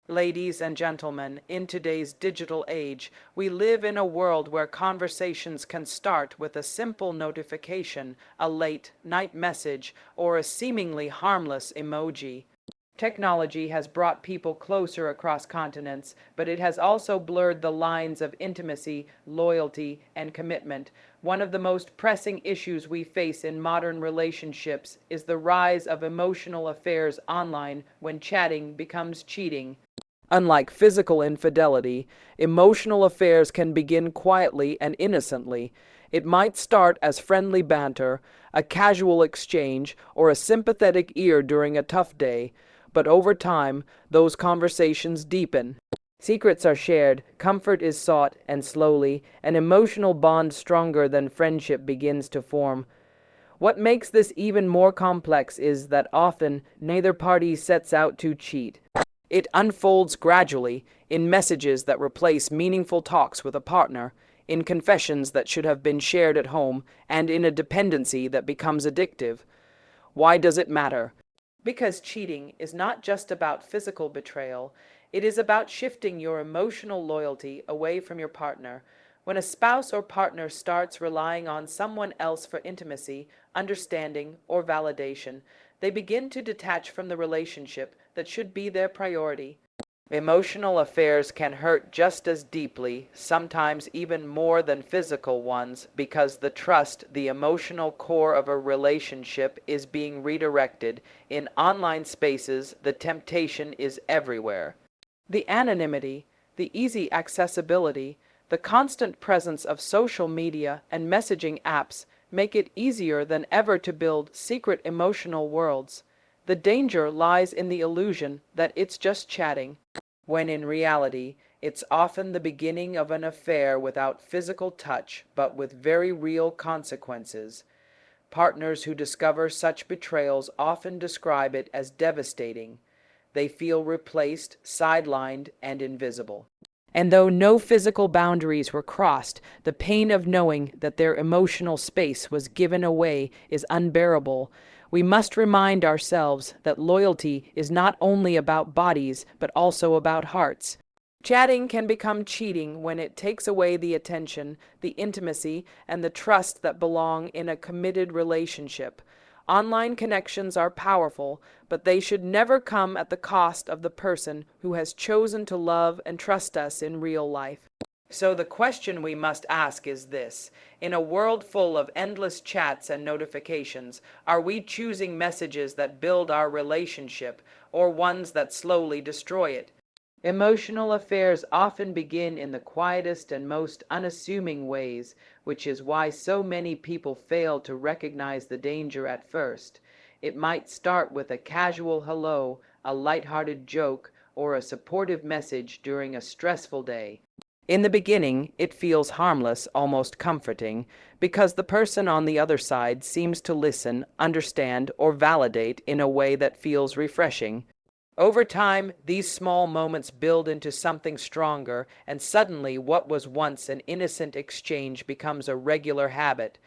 Ladies and gentlemen, in today's digital age, we live in a world where conversations can start with a simple notification, a late night message, or a seemingly harmless emoji. Technology has brought people closer across continents, but it has also blurred the lines of intimacy, loyalty, and commitment. One of the most pressing issues we face in modern relationships is the rise of emotional affairs online when chatting becomes cheating. Unlike physical infidelity, emotional affairs can begin quietly and innocently. It might start as friendly banter, a casual exchange, or a sympathetic ear during a tough day, but over time, those conversations deepen. Secrets are shared, comfort is sought, and slowly, an emotional bond stronger than friendship begins to form. What makes this even more complex is that often neither party sets out to cheat. It unfolds gradually in messages that replace meaningful talks with a partner, in confessions that should have been shared at home, and in a dependency that becomes addictive. Why does it matter? Because cheating is not just about physical betrayal, it is about shifting your emotional loyalty away from your partner. When a spouse or partner starts relying on someone else for intimacy, understanding, or validation, they begin to detach from the relationship that should be their priority. Emotional affairs can hurt just as deeply, sometimes even more than physical ones, because the trust, the emotional core of a relationship, is being redirected. In online spaces, the temptation is everywhere. The anonymity, the easy accessibility, the constant presence of social media and messaging apps make it easier than ever to build secret emotional worlds. The danger lies in the illusion that it's just chatting, when in reality, it's often the beginning of an affair without physical touch, but with very real consequences. Partners who discover such betrayals often describe it as devastating. They feel replaced, sidelined, and invisible. And though no physical boundaries were crossed, the pain of knowing that their emotional space was given away is unbearable. We must remind ourselves that loyalty is not only about bodies, but also about hearts. Chatting can become cheating when it takes away the attention, the intimacy, and the trust that belong in a committed relationship. Online connections are powerful, but they should never come at the cost of the person who has chosen to love and trust us in real life. So the question we must ask is this: in a world full of endless chats and notifications, are we choosing messages that build our relationship or ones that slowly destroy it? Emotional affairs often begin in the quietest and most unassuming ways, which is why so many people fail to recognize the danger at first. It might start with a casual hello, a lighthearted joke, or a supportive message during a stressful day. In the beginning, it feels harmless, almost comforting, because the person on the other side seems to listen, understand, or validate in a way that feels refreshing. Over time, these small moments build into something stronger, and suddenly what was once an innocent exchange becomes a regular habit.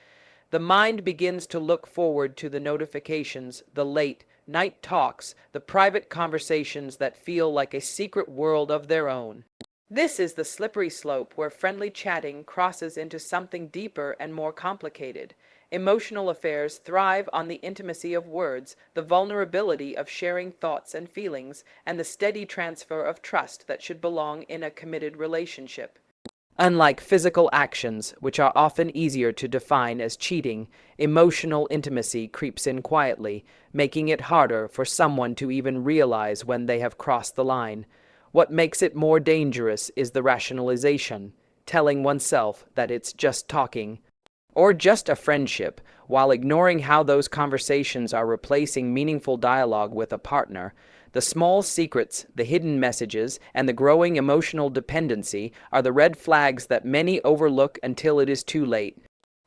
The mind begins to look forward to the notifications, the late night talks, the private conversations that feel like a secret world of their own. This is the slippery slope where friendly chatting crosses into something deeper and more complicated. Emotional affairs thrive on the intimacy of words, the vulnerability of sharing thoughts and feelings, and the steady transfer of trust that should belong in a committed relationship. Unlike physical actions, which are often easier to define as cheating, emotional intimacy creeps in quietly, making it harder for someone to even realize when they have crossed the line. What makes it more dangerous is the rationalization, telling oneself that it's just talking, or just a friendship, while ignoring how those conversations are replacing meaningful dialogue with a partner. The small secrets, the hidden messages, and the growing emotional dependency are the red flags that many overlook until it is too late.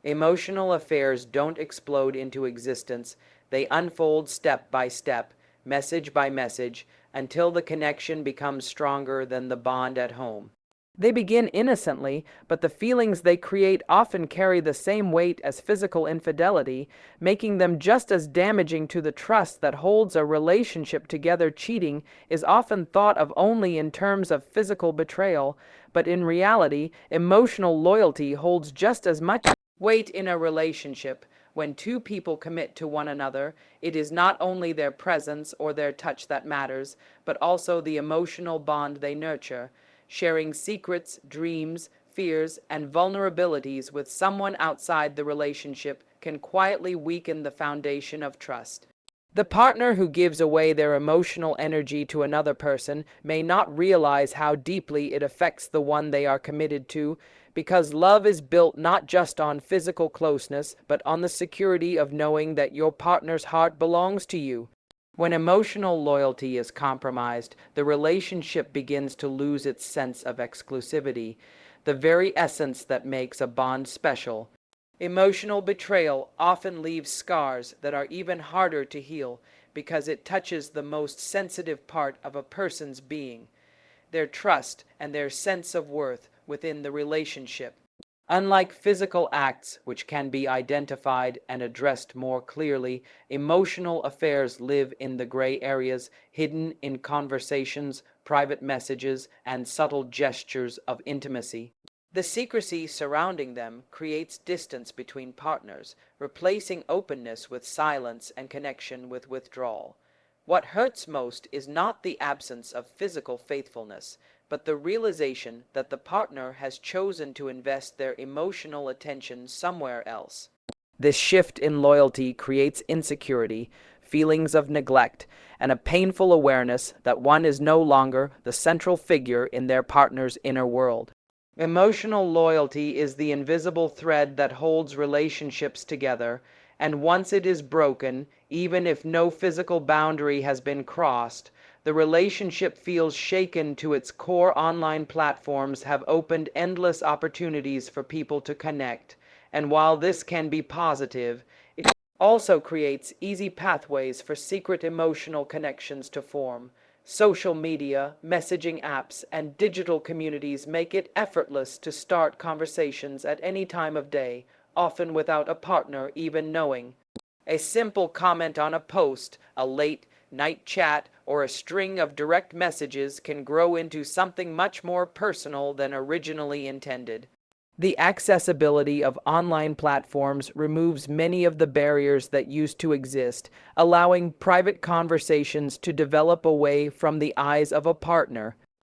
Emotional affairs don't explode into existence, they unfold step by step, message by message, until the connection becomes stronger than the bond at home. They begin innocently, but the feelings they create often carry the same weight as physical infidelity, making them just as damaging to the trust that holds a relationship together. Cheating is often thought of only in terms of physical betrayal, but in reality, emotional loyalty holds just as much weight in a relationship. When two people commit to one another, it is not only their presence or their touch that matters, but also the emotional bond they nurture. Sharing secrets, dreams, fears, and vulnerabilities with someone outside the relationship can quietly weaken the foundation of trust. The partner who gives away their emotional energy to another person may not realize how deeply it affects the one they are committed to, because love is built not just on physical closeness, but on the security of knowing that your partner's heart belongs to you. When emotional loyalty is compromised, the relationship begins to lose its sense of exclusivity, the very essence that makes a bond special. Emotional betrayal often leaves scars that are even harder to heal because it touches the most sensitive part of a person's being, their trust and their sense of worth within the relationship. Unlike physical acts, which can be identified and addressed more clearly, emotional affairs live in the gray areas, hidden in conversations, private messages, and subtle gestures of intimacy. The secrecy surrounding them creates distance between partners, replacing openness with silence and connection with withdrawal. What hurts most is not the absence of physical faithfulness, but the realization that the partner has chosen to invest their emotional attention somewhere else. This shift in loyalty creates insecurity, feelings of neglect, and a painful awareness that one is no longer the central figure in their partner's inner world. Emotional loyalty is the invisible thread that holds relationships together, and once it is broken, even if no physical boundary has been crossed, the relationship feels shaken to its core. Online platforms have opened endless opportunities for people to connect, and while this can be positive, it also creates easy pathways for secret emotional connections to form. Social media, messaging apps, and digital communities make it effortless to start conversations at any time of day, often without a partner even knowing. A simple comment on a post, a late night chat, or a string of direct messages can grow into something much more personal than originally intended. The accessibility of online platforms removes many of the barriers that used to exist, allowing private conversations to develop away from the eyes of a partner.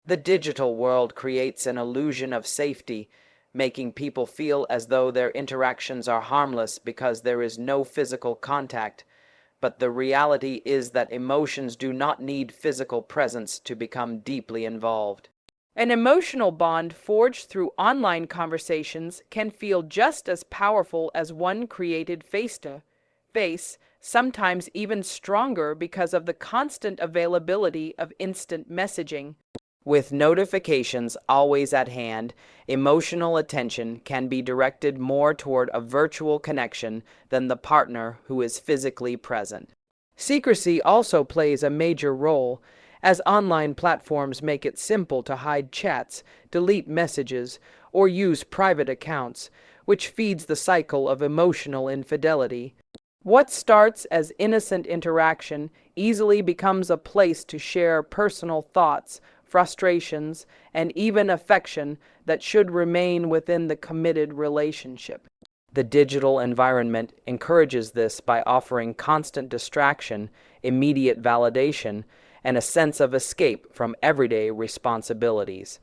The digital world creates an illusion of safety, making people feel as though their interactions are harmless because there is no physical contact. But the reality is that emotions do not need physical presence to become deeply involved. An emotional bond forged through online conversations can feel just as powerful as one created face to face, sometimes even stronger because of the constant availability of instant messaging. With notifications always at hand, emotional attention can be directed more toward a virtual connection than the partner who is physically present. Secrecy also plays a major role, as online platforms make it simple to hide chats, delete messages, or use private accounts, which feeds the cycle of emotional infidelity. What starts as innocent interaction easily becomes a place to share personal thoughts, frustrations, and even affection that should remain within the committed relationship. The digital environment encourages this by offering constant distraction, immediate validation, and a sense of escape from everyday responsibilities.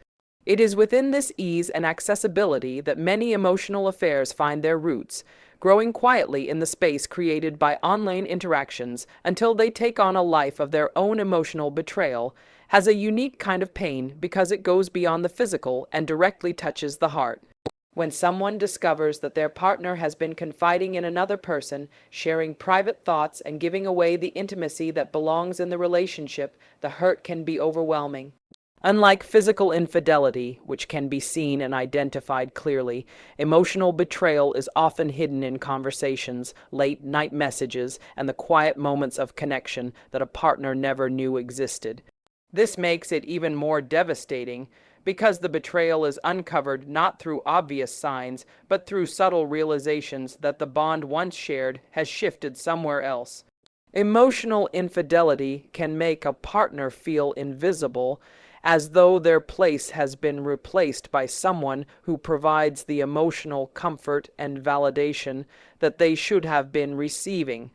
It is within this ease and accessibility that many emotional affairs find their roots, growing quietly in the space created by online interactions until they take on a life of their own. Emotional betrayal has a unique kind of pain because it goes beyond the physical and directly touches the heart. When someone discovers that their partner has been confiding in another person, sharing private thoughts, and giving away the intimacy that belongs in the relationship, the hurt can be overwhelming. Unlike physical infidelity, which can be seen and identified clearly, emotional betrayal is often hidden in conversations, late-night messages, and the quiet moments of connection that a partner never knew existed. This makes it even more devastating because the betrayal is uncovered not through obvious signs, but through subtle realizations that the bond once shared has shifted somewhere else. Emotional infidelity can make a partner feel invisible, as though their place has been replaced by someone who provides the emotional comfort and validation that they should have been receiving.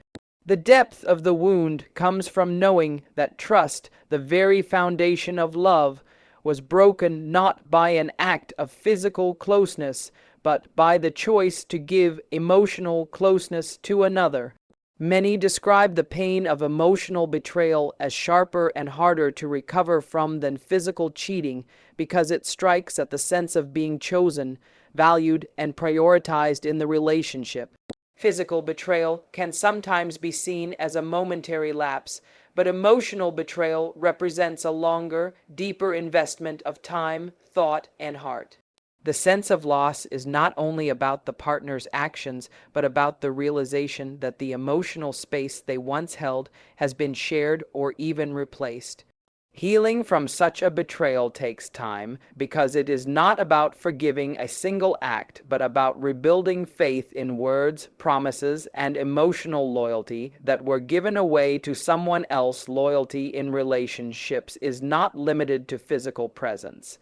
The depth of the wound comes from knowing that trust, the very foundation of love, was broken not by an act of physical closeness, but by the choice to give emotional closeness to another. Many describe the pain of emotional betrayal as sharper and harder to recover from than physical cheating because it strikes at the sense of being chosen, valued, and prioritized in the relationship. Physical betrayal can sometimes be seen as a momentary lapse, but emotional betrayal represents a longer, deeper investment of time, thought, and heart. The sense of loss is not only about the partner's actions, but about the realization that the emotional space they once held has been shared or even replaced. Healing from such a betrayal takes time because it is not about forgiving a single act, but about rebuilding faith in words, promises, and emotional loyalty that were given away to someone else. Loyalty in relationships is not limited to physical presence.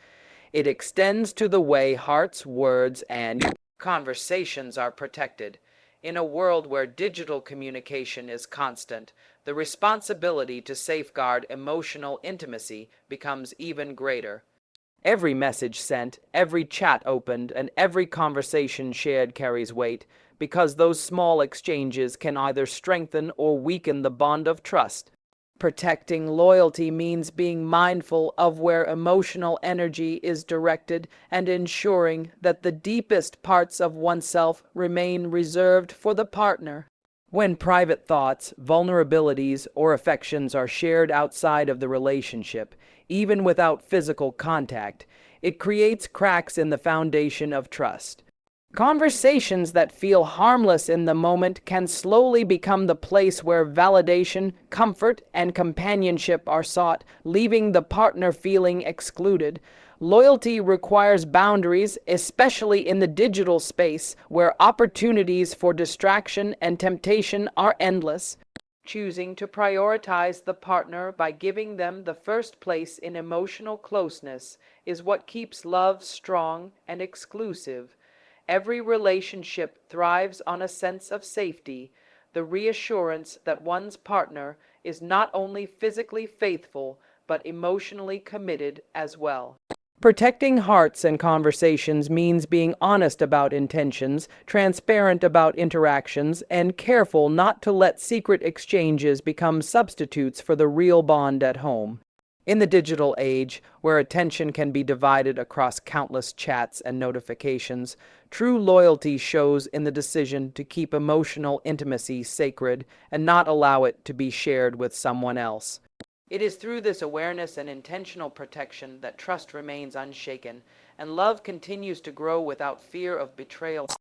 It extends to the way hearts, words, and conversations are protected. In a world where digital communication is constant, the responsibility to safeguard emotional intimacy becomes even greater. Every message sent, every chat opened, and every conversation shared carries weight, because those small exchanges can either strengthen or weaken the bond of trust. Protecting loyalty means being mindful of where emotional energy is directed and ensuring that the deepest parts of oneself remain reserved for the partner. When private thoughts, vulnerabilities, or affections are shared outside of the relationship, even without physical contact, it creates cracks in the foundation of trust. Conversations that feel harmless in the moment can slowly become the place where validation, comfort, and companionship are sought, leaving the partner feeling excluded. Loyalty requires boundaries, especially in the digital space, where opportunities for distraction and temptation are endless. Choosing to prioritize the partner by giving them the first place in emotional closeness is what keeps love strong and exclusive. Every relationship thrives on a sense of safety, the reassurance that one's partner is not only physically faithful, but emotionally committed as well. Protecting hearts and conversations means being honest about intentions, transparent about interactions, and careful not to let secret exchanges become substitutes for the real bond at home. In the digital age, where attention can be divided across countless chats and notifications, true loyalty shows in the decision to keep emotional intimacy sacred and not allow it to be shared with someone else. It is through this awareness and intentional protection that trust remains unshaken, and love continues to grow without fear of betrayal.